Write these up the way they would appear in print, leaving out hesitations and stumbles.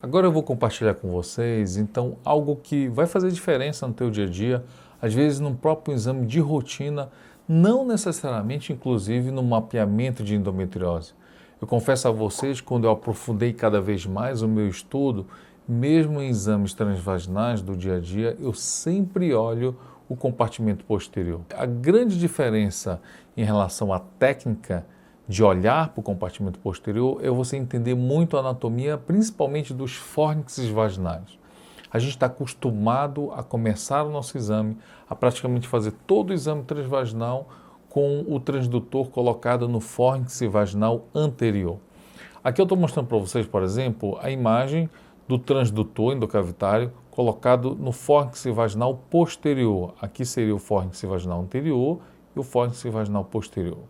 Agora eu vou compartilhar com vocês, então, algo que vai fazer diferença no teu dia a dia, às vezes num próprio exame de rotina, não necessariamente, inclusive, no mapeamento de endometriose. Eu confesso a vocês, quando eu aprofundei cada vez mais o meu estudo, mesmo em exames transvaginais do dia a dia, eu sempre olho o compartimento posterior. A grande diferença em relação à técnica de olhar para o compartimento posterior é você entender muito a anatomia, principalmente dos fórnixes vaginais. A gente está acostumado a começar o nosso exame, a praticamente fazer todo o exame transvaginal com o transdutor colocado no fórnix vaginal anterior. Aqui eu estou mostrando para vocês, por exemplo, a imagem do transdutor endocavitário colocado no fórnix vaginal posterior. Aqui seria o fórnix vaginal anterior e o fórnix vaginal posterior.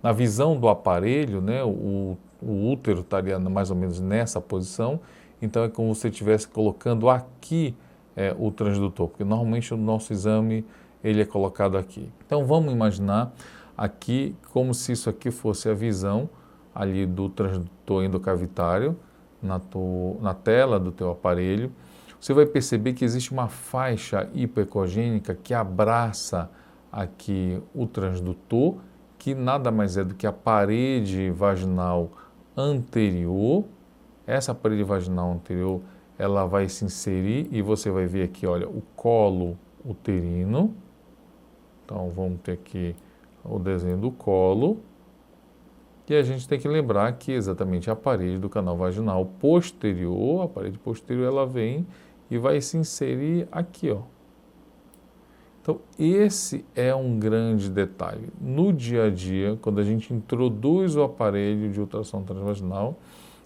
Na visão do aparelho, né, o útero estaria mais ou menos nessa posição, então é como se você estivesse colocando aqui o transdutor, porque normalmente o nosso exame ele é colocado aqui. Então vamos imaginar aqui como se isso aqui fosse a visão ali do transdutor endocavitário na tela do teu aparelho. Você vai perceber que existe uma faixa hipoecogênica que abraça aqui o transdutor, que nada mais é do que a parede vaginal anterior. Essa parede vaginal anterior, ela vai se inserir e você vai ver aqui, olha, o colo uterino. Então, vamos ter aqui o desenho do colo. E a gente tem que lembrar que exatamente a parede do canal vaginal posterior, a parede posterior, ela vem e vai se inserir aqui, ó. Então, esse é um grande detalhe. No dia a dia, quando a gente introduz o aparelho de ultrassom transvaginal,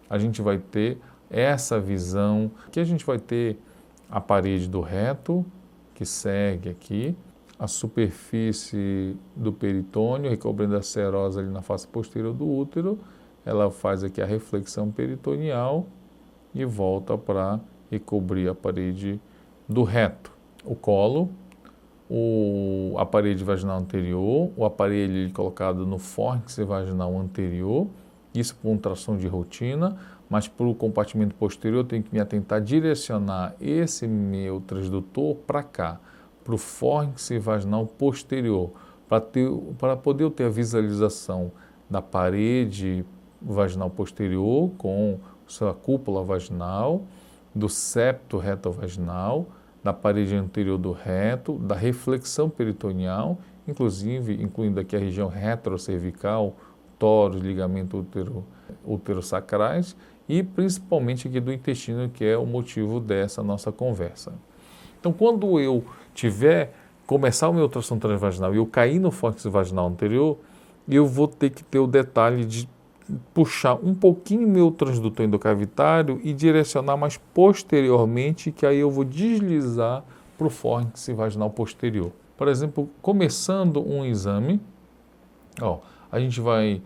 a gente vai ter essa visão, que a gente vai ter a parede do reto, que segue aqui, a superfície do peritônio, recobrindo a serosa ali na face posterior do útero, ela faz aqui a reflexão peritoneal e volta para recobrir a parede do reto. O colo, a parede vaginal anterior, o aparelho colocado no fórnix vaginal anterior, isso por ultrassom de rotina, mas para o compartimento posterior eu tenho que me atentar a direcionar esse meu transdutor para cá, para o fórnix vaginal posterior, para poder ter a visualização da parede vaginal posterior com sua cúpula vaginal, do septo retovaginal, da parede anterior do reto, da reflexão peritoneal, inclusive incluindo aqui a região retrocervical, tórax, ligamento uterosacrais e principalmente aqui do intestino, que é o motivo dessa nossa conversa. Então, quando eu começar o meu ultrassom transvaginal e eu cair no fórnix vaginal anterior, eu vou ter que ter o detalhe de puxar um pouquinho meu transdutor endocavitário e direcionar mais posteriormente, que aí eu vou deslizar para o fórnix vaginal posterior. Por exemplo, começando um exame, a gente vai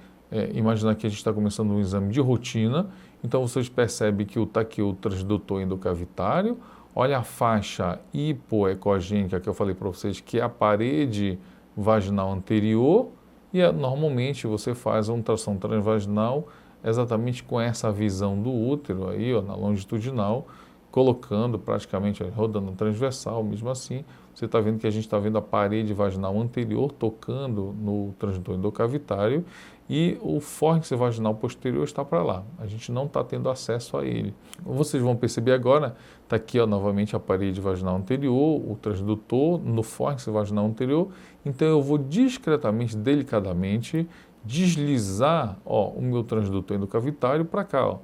imaginar que a gente está começando um exame de rotina, então vocês percebem que está aqui o transdutor endocavitário, olha a faixa hipoecogênica que eu falei para vocês, que é a parede vaginal anterior, e normalmente você faz uma ultrassom transvaginal exatamente com essa visão do útero aí, na longitudinal, colocando praticamente, rodando transversal, mesmo assim, você está vendo que a gente está vendo a parede vaginal anterior tocando no transdutor endocavitário e o fórnix vaginal posterior está para lá. A gente não está tendo acesso a ele. Vocês vão perceber agora, está aqui novamente a parede vaginal anterior, o transdutor no fórnix vaginal anterior. Então eu vou discretamente, delicadamente, deslizar o meu transdutor endocavitário para cá.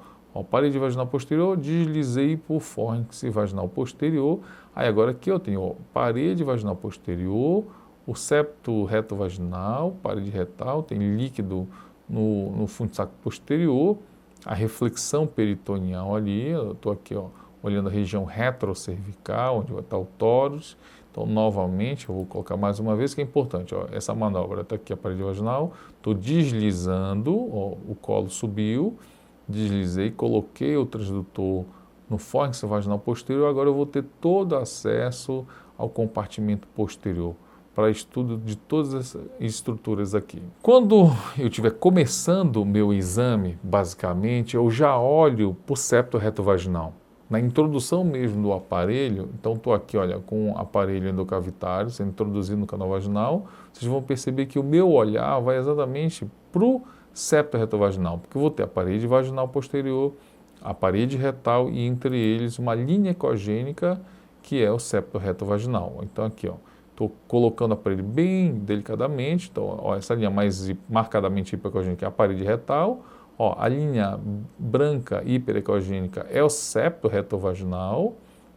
Parede vaginal posterior, deslizei para o fórnix vaginal posterior. Aí agora aqui eu tenho parede vaginal posterior, o septo retovaginal, parede retal, tem líquido no fundo do saco posterior, a reflexão peritoneal ali, eu estou aqui olhando a região retrocervical, onde vai estar o tórax. Então, novamente, eu vou colocar mais uma vez, que é importante, essa manobra, está aqui a parede vaginal, estou deslizando, o colo subiu, deslizei, coloquei o transdutor no fórnix vaginal posterior, agora eu vou ter todo acesso ao compartimento posterior, para estudo de todas as estruturas aqui. Quando eu estiver começando o meu exame, basicamente, eu já olho para o septo retovaginal. na introdução mesmo do aparelho, então estou aqui, olha, com o aparelho endocavitário, sendo introduzido no canal vaginal, vocês vão perceber que o meu olhar vai exatamente para o septo retovaginal, porque eu vou ter a parede vaginal posterior, a parede retal e entre eles uma linha ecogênica que é o septo retovaginal. Então aqui, ó, estou colocando a parede bem delicadamente, então ó, essa linha mais marcadamente hipoecogênica é a parede retal, ó, a linha branca hiperecogênica é o septo retovaginal,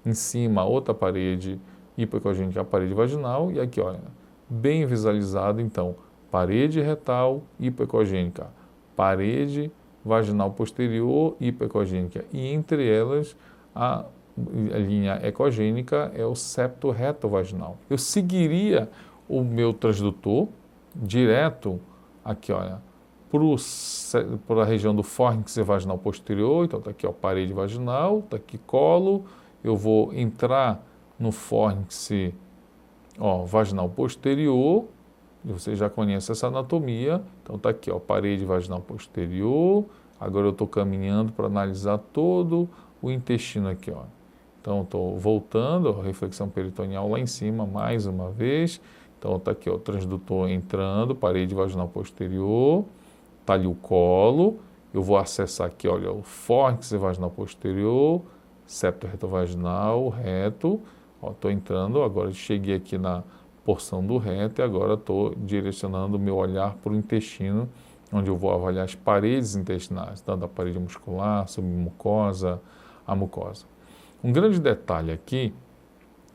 em cima outra parede hipoecogênica é a parede vaginal, e aqui, olha, bem visualizado, então, parede retal hipoecogênica, parede vaginal posterior hipoecogênica, e entre elas a linha ecogênica é o septo retovaginal. Eu seguiria o meu transdutor direto aqui, olha, para a região do fórnix vaginal posterior, então está aqui, ó, parede vaginal, está aqui colo, eu vou entrar no fórnix, ó, vaginal posterior, você já conhece essa anatomia, então está aqui, ó, parede vaginal posterior, agora eu estou caminhando para analisar todo o intestino aqui, ó. Então estou voltando, a reflexão peritoneal lá em cima, mais uma vez, então está aqui, ó, o transdutor entrando, parede vaginal posterior, está ali o colo, eu vou acessar aqui, olha, o fórnix vaginal posterior, septo retovaginal, reto, estou entrando, agora cheguei aqui na porção do reto e agora estou direcionando o meu olhar para o intestino, onde eu vou avaliar as paredes intestinais, tanto a parede muscular, submucosa, a mucosa. Um grande detalhe aqui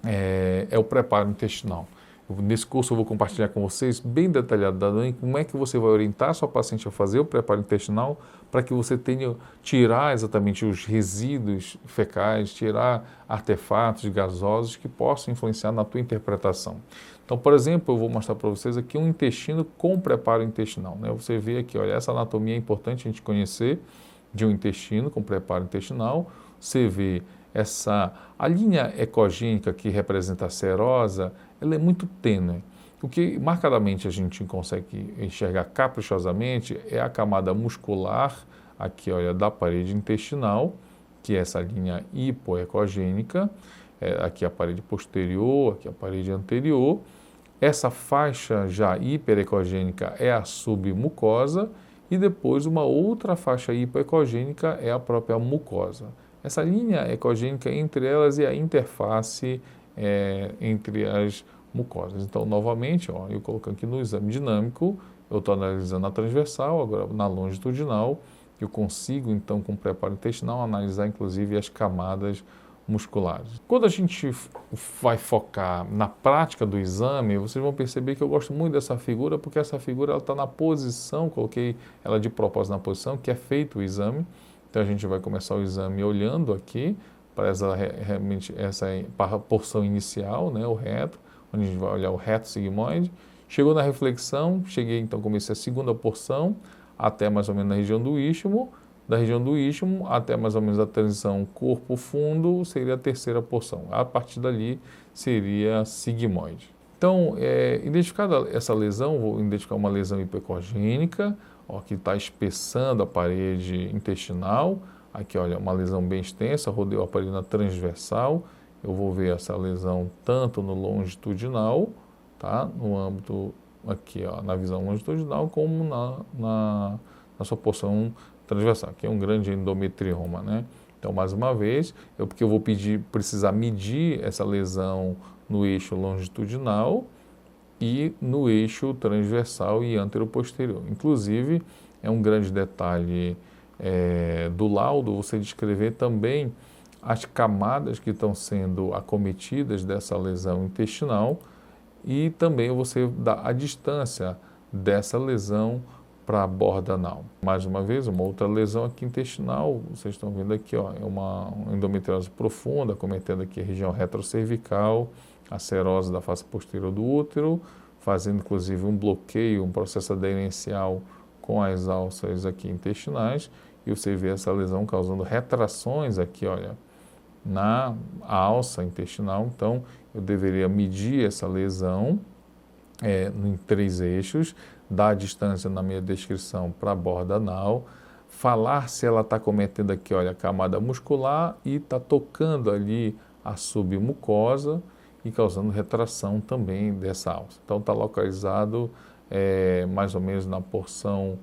é o preparo intestinal. Nesse curso eu vou compartilhar com vocês bem detalhadamente como é que você vai orientar a sua paciente a fazer o preparo intestinal para que você tenha, tirar exatamente os resíduos fecais, tirar artefatos gasosos que possam influenciar na tua interpretação. Então, por exemplo, eu vou mostrar para vocês aqui um intestino com preparo intestinal, né? Você vê aqui, olha, essa anatomia é importante a gente conhecer de um intestino com preparo intestinal. Você vê a linha ecogênica que representa a serosa, ela é muito tênue. O que marcadamente a gente consegue enxergar caprichosamente é a camada muscular, aqui, olha, da parede intestinal, que é essa linha hipoecogênica, aqui a parede posterior, aqui a parede anterior. Essa faixa já hiperecogênica é a submucosa e depois uma outra faixa hipoecogênica é a própria mucosa. Essa linha ecogênica entre elas é a interface entre as mucosas. Então, novamente, ó, eu colocando aqui no exame dinâmico, eu estou analisando a transversal, agora na longitudinal, eu consigo, então, com o preparo intestinal, analisar, inclusive, as camadas musculares. Quando a gente vai focar na prática do exame, vocês vão perceber que eu gosto muito dessa figura, porque essa figura está na posição, coloquei ela de propósito na posição, que é feito o exame. Então a gente vai começar o exame olhando aqui para essa porção inicial, né, o reto, onde a gente vai olhar o reto sigmoide. Chegou na reflexão, então comecei a segunda porção, até mais ou menos na região do istmo. Da região do istmo até mais ou menos a transição corpo-fundo seria a terceira porção. A partir dali seria sigmoide. Então, identificada essa lesão, vou identificar uma lesão hipoecogênica, ó, que está espessando a parede intestinal. Aqui, olha, uma lesão bem extensa, rodeou a parede na transversal. Eu vou ver essa lesão tanto no longitudinal, tá? No âmbito aqui, ó, na visão longitudinal, como na sua porção transversal. Aqui é um grande endometrioma, né? Então, mais uma vez, porque eu vou precisar medir essa lesão no eixo longitudinal e no eixo transversal e anteroposterior. Inclusive, é um grande detalhe do laudo você descrever também as camadas que estão sendo acometidas dessa lesão intestinal e também você dá a distância dessa lesão para a borda anal. Mais uma vez, uma outra lesão aqui intestinal, vocês estão vendo aqui, ó, é uma endometriose profunda, cometendo aqui a região retrocervical, a serose da face posterior do útero, fazendo inclusive um bloqueio, um processo aderencial com as alças aqui intestinais, e você vê essa lesão causando retrações aqui, olha, na alça intestinal. Então, eu deveria medir essa lesão em 3 eixos, dar a distância na minha descrição para a borda anal, falar se ela está cometendo aqui, olha, a camada muscular e está tocando ali a submucosa e causando retração também dessa alça. Então está localizado mais ou menos na porção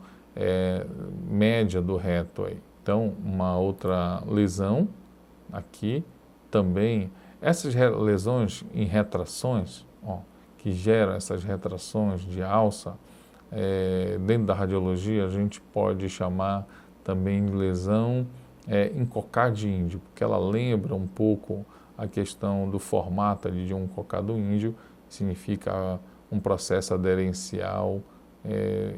média do reto aí. Então uma outra lesão aqui também, essas lesões em retrações, ó, que geram essas retrações de alça, dentro da radiologia a gente pode chamar também de lesão em cocá de índio, porque ela lembra um pouco a questão do formato ali de um cocado índio, significa um processo aderencial,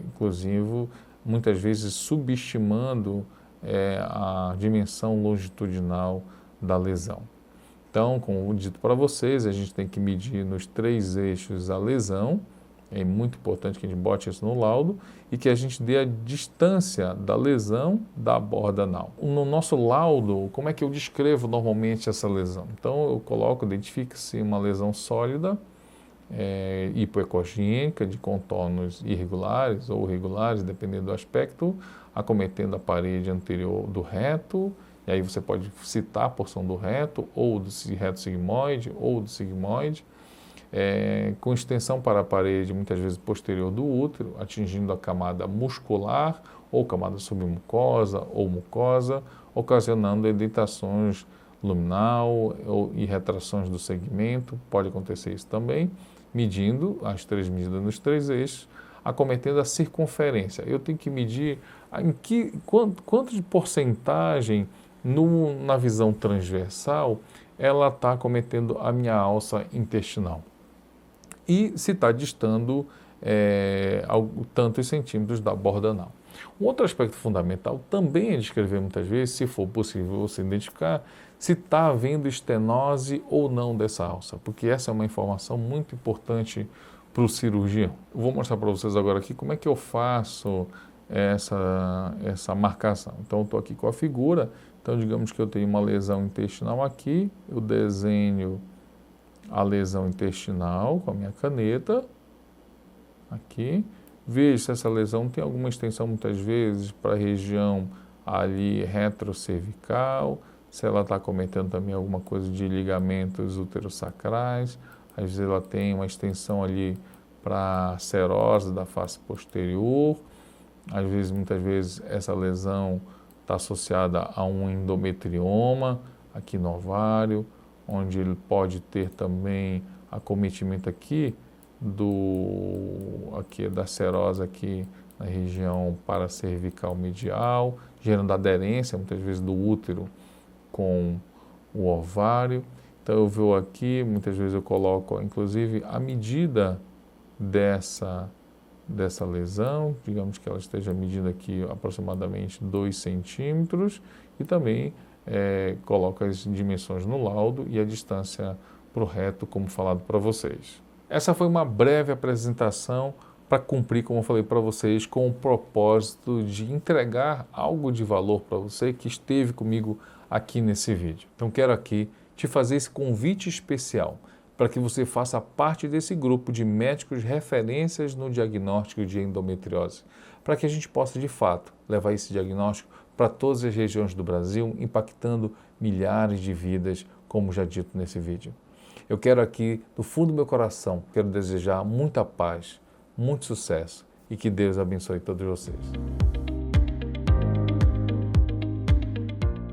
inclusive muitas vezes subestimando a dimensão longitudinal da lesão. Então, como dito para vocês, a gente tem que medir nos 3 eixos a lesão. É muito importante que a gente bote isso no laudo e que a gente dê a distância da lesão da borda anal. No nosso laudo, como é que eu descrevo normalmente essa lesão? Então, eu coloco, identifica-se uma lesão sólida, hipoecogênica, de contornos irregulares ou regulares, dependendo do aspecto, acometendo a parede anterior do reto. E aí você pode citar a porção do reto, ou do reto sigmoide, ou do sigmoide, com extensão para a parede, muitas vezes posterior do útero, atingindo a camada muscular, ou camada submucosa, ou mucosa, ocasionando edentações luminal e retrações do segmento. Pode acontecer isso também, medindo as 3 medidas nos 3 eixos, acometendo a circunferência. Eu tenho que medir quanto de porcentagem na visão transversal ela está acometendo a minha alça intestinal. E se está distando tantos centímetros da borda anal. Um outro aspecto fundamental também é descrever muitas vezes, se for possível você identificar, se está havendo estenose ou não dessa alça, porque essa é uma informação muito importante para o cirurgião. Eu vou mostrar para vocês agora aqui como é que eu faço essa marcação. Então, eu estou aqui com a figura. Então, digamos que eu tenho uma lesão intestinal aqui, eu desenho a lesão intestinal com a minha caneta, aqui, vejo se essa lesão tem alguma extensão, muitas vezes, para a região ali retrocervical, se ela está cometendo também alguma coisa de ligamentos uterossacrais, às vezes ela tem uma extensão ali para a serose da face posterior, às vezes, muitas vezes, essa lesão está associada a um endometrioma aqui no ovário, onde ele pode ter também acometimento aqui da serose aqui na região paracervical medial, gerando aderência, muitas vezes, do útero com o ovário. Então eu vou aqui, muitas vezes eu coloco, inclusive, a medida dessa lesão, digamos que ela esteja medindo aqui aproximadamente 2 centímetros, e também coloco as dimensões no laudo e a distância para o reto, como falado para vocês. Essa foi uma breve apresentação para cumprir, como eu falei para vocês, com o propósito de entregar algo de valor para você que esteve comigo aqui nesse vídeo. Então quero aqui te fazer esse convite especial para que você faça parte desse grupo de médicos referências no diagnóstico de endometriose, para que a gente possa, de fato, levar esse diagnóstico para todas as regiões do Brasil, impactando milhares de vidas, como já dito nesse vídeo. Eu quero aqui, do fundo do meu coração, quero desejar muita paz, muito sucesso e que Deus abençoe todos vocês.